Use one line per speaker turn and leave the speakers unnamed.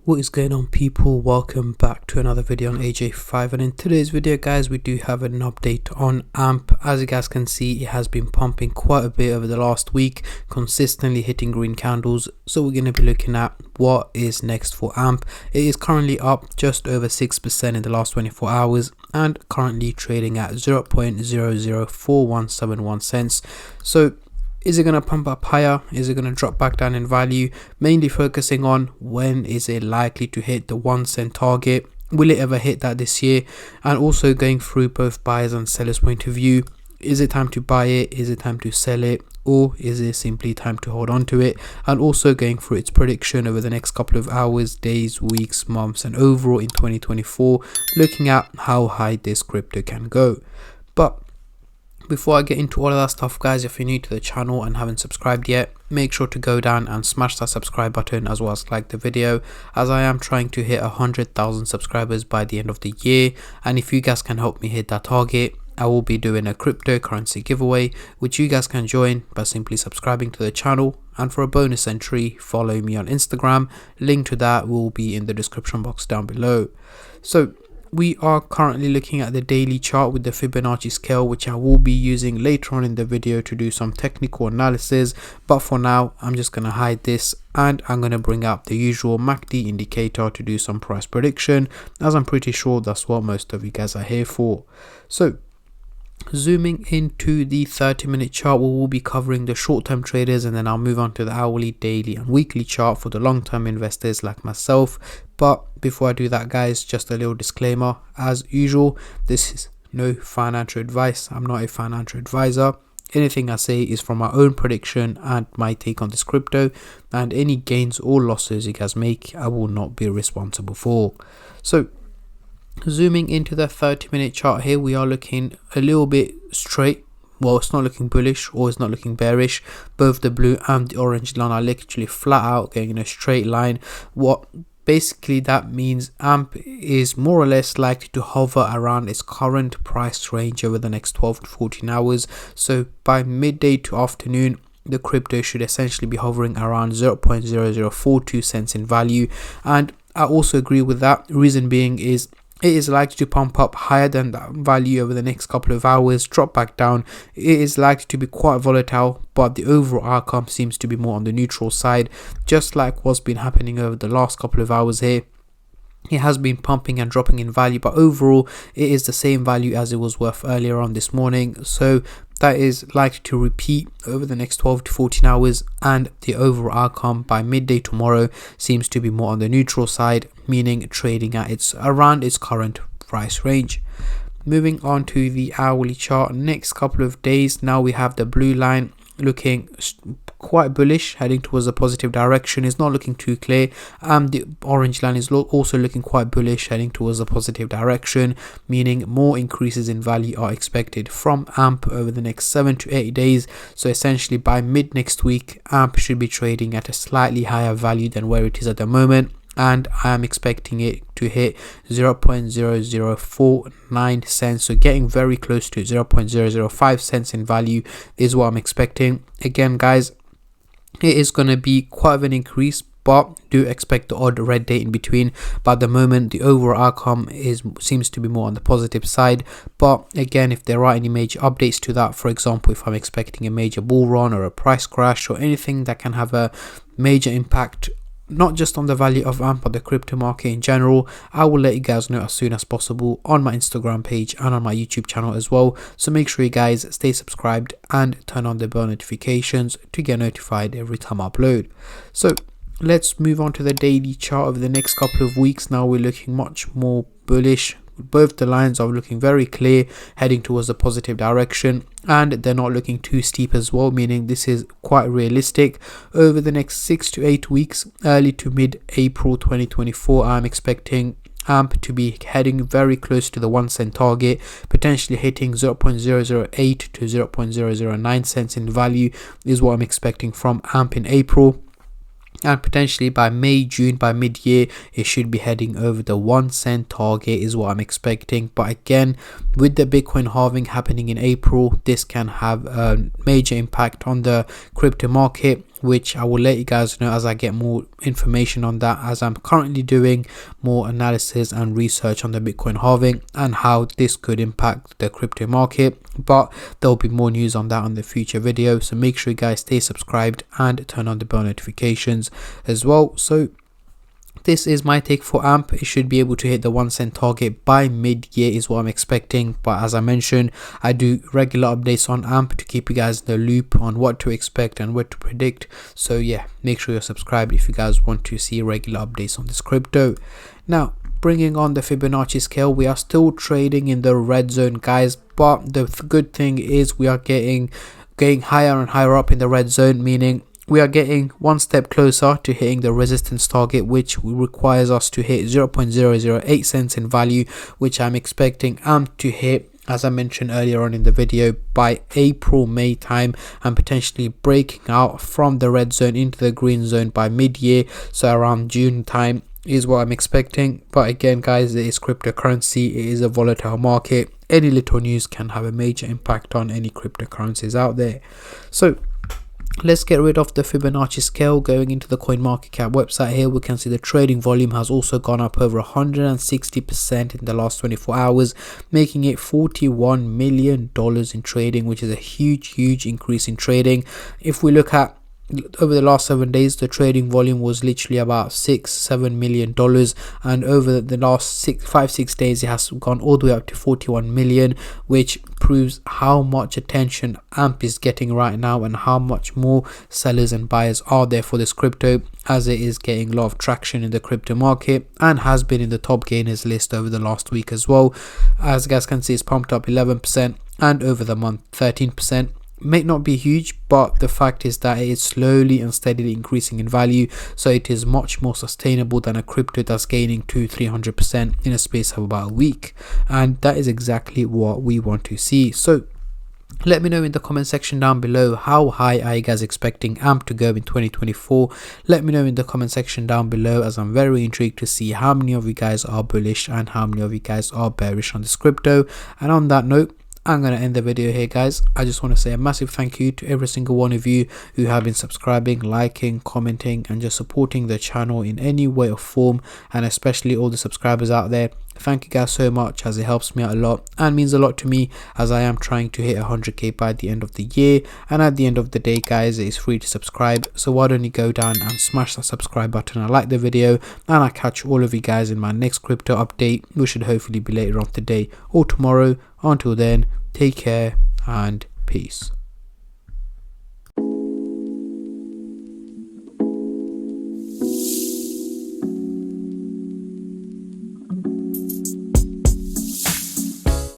What is going on, people? Welcome back to another video on AJ5, and in today's video guys we do have an update on AMP. As you guys can see, it has been pumping quite a bit over the last week, consistently hitting green candles. So we're going to be looking at what is next for AMP. It is currently up just over 6% in the last 24 hours and currently trading at 0.004171 cents. So is it going to pump up higher? Is it going to drop back down in value? Mainly focusing on when is it likely to hit the 1 cent target? Will it ever hit that this year? And also going through both buyers and sellers point of view. Is it time to buy it? Is it time to sell it? Or is it simply time to hold on to it? And also going through its prediction over the next couple of hours, days, weeks, months, and overall in 2024, looking at how high this crypto can go. But before I get into all of that stuff guys, if you're new to the channel and haven't subscribed yet, make sure to go down and smash that subscribe button, as well as like the video, as I am trying to hit 100,000 subscribers by the end of the year. And if you guys can help me hit that target, I will be doing a cryptocurrency giveaway, which you guys can join by simply subscribing to the channel. And for a bonus entry, follow me on Instagram. Link to that will be in the description box down below. So we are currently looking at the daily chart with the Fibonacci scale, which I will be using later on in the video to do some technical analysis. But for now, I'm just going to hide this and I'm going to bring up the usual MACD indicator to do some price prediction, as I'm pretty sure that's what most of you guys are here for. So zooming into the 30-minute chart, we will be covering the short-term traders, and then I'll move on to the hourly, daily and weekly chart for the long-term investors like myself. But before I do that guys, just a little disclaimer. As usual, this is no financial advice. I'm not a financial advisor. Anything I say is from my own prediction and my take on this crypto, and any gains or losses you guys make, I will not be responsible for. So zooming into the 30-minute chart here, we are looking a little bit straight. Well, it's not looking bullish or it's not looking bearish. Both the blue and the orange line are literally flat out going in a straight line. What basically that means, AMP is more or less likely to hover around its current price range over the next 12 to 14 hours. So by midday to afternoon, the crypto should essentially be hovering around 0.0042 cents in value. And I also agree with that. Reason being is it is likely to pump up higher than that value over the next couple of hours, drop back down. It is likely to be quite volatile, but the overall outcome seems to be more on the neutral side, just like what's been happening over the last couple of hours here. It has been pumping and dropping in value, but overall it is the same value as it was worth earlier on this morning. So that is likely to repeat over the next 12 to 14 hours, and the overall outcome by midday tomorrow seems to be more on the neutral side, meaning trading at around its current price range. Moving on to the hourly chart, next couple of days, now we have the blue line looking quite bullish, heading towards a positive direction. It's not looking too clear, and the orange line is also looking quite bullish, heading towards a positive direction, meaning more increases in value are expected from AMP over the next 7 to 8 days. So essentially by mid next week, AMP should be trading at a slightly higher value than where it is at the moment, and I am expecting it to hit 0.0049 cents, so getting very close to 0.005 cents in value is what I'm expecting. Again guys, it is going to be quite of an increase, but do expect the odd red day in between. But at the moment, the overall outcome seems to be more on the positive side. But again, if there are any major updates to that, for example, if I'm expecting a major bull run or a price crash or anything that can have a major impact not just on the value of AMP but the crypto market in general, I will let you guys know as soon as possible on my Instagram page and on my YouTube channel as well. So make sure you guys stay subscribed and turn on the bell notifications to get notified every time I upload. So let's move on to the daily chart over the next couple of weeks. Now we're looking much more bullish. Both the lines are looking very clear, heading towards a positive direction, and they're not looking too steep as well, meaning this is quite realistic. Over the next 6 to 8 weeks, early to mid-April 2024, I'm expecting AMP to be heading very close to the 1 cent target, potentially hitting 0.008 to 0.009 cents in value is what I'm expecting from AMP in April. And potentially by May, June, by mid-year, it should be heading over the 1 cent target is what I'm expecting. But again, with the Bitcoin halving happening in April, this can have a major impact on the crypto market. which I will let you guys know as I get more information on that, as I'm currently doing more analysis and research on the Bitcoin halving and how this could impact the crypto market. But there'll be more news on that on the future video, so make sure you guys stay subscribed and turn on the bell notifications as well. So this is my take for AMP. It should be able to hit the 1 cent target by mid-year is what I'm expecting. But as I mentioned, I do regular updates on AMP to keep you guys in the loop on what to expect and what to predict. So yeah, make sure you're subscribed if you guys want to see regular updates on this crypto. Now, bringing on the Fibonacci scale, we are still trading in the red zone, guys, but the good thing is we are getting higher and higher up in the red zone, meaning we are getting one step closer to hitting the resistance target, which requires us to hit 0.008 cents in value, which I'm expecting AMP to hit, as I mentioned earlier on in the video, by April-May time, and potentially breaking out from the red zone into the green zone by mid-year, so around June time is what I'm expecting. But again, guys, it is cryptocurrency, it is a volatile market. Any little news can have a major impact on any cryptocurrencies out there. So let's get rid of the Fibonacci scale. Going into the CoinMarketCap website here, we can see the trading volume has also gone up over 160% in the last 24 hours, making it $41 million in trading, which is a huge increase in trading. If we look at over the last 7 days, the trading volume was literally about $6-7 million, and over the last 5-6 days it has gone all the way up to 41 million, which proves how much attention AMP is getting right now and how much more sellers and buyers are there for this crypto, as it is getting a lot of traction in the crypto market and has been in the top gainers list over the last week as well. As you guys can see, it's pumped up 11% and over the month 13%. May not be huge, but the fact is that it is slowly and steadily increasing in value, so it is much more sustainable than a crypto that's gaining 200-300% in a space of about a week, and that is exactly what we want to see. So let me know in the comment section down below, how high are you guys expecting AMP to go in 2024? Let me know in the comment section down below, as I'm very intrigued to see how many of you guys are bullish and how many of you guys are bearish on this crypto. And on that note, I'm going to end the video here, guys. I just want to say a massive thank you to every single one of you who have been subscribing, liking, commenting, and just supporting the channel in any way or form, and especially all the subscribers out there. Thank you guys so much, as it helps me out a lot and means a lot to me, as I am trying to hit 100k by the end of the year. And at the end of the day, guys, it is free to subscribe, so why don't you go down and smash that subscribe button and like the video, and I'll catch all of you guys in my next crypto update, which should hopefully be later on today or tomorrow. Until then, take care and peace.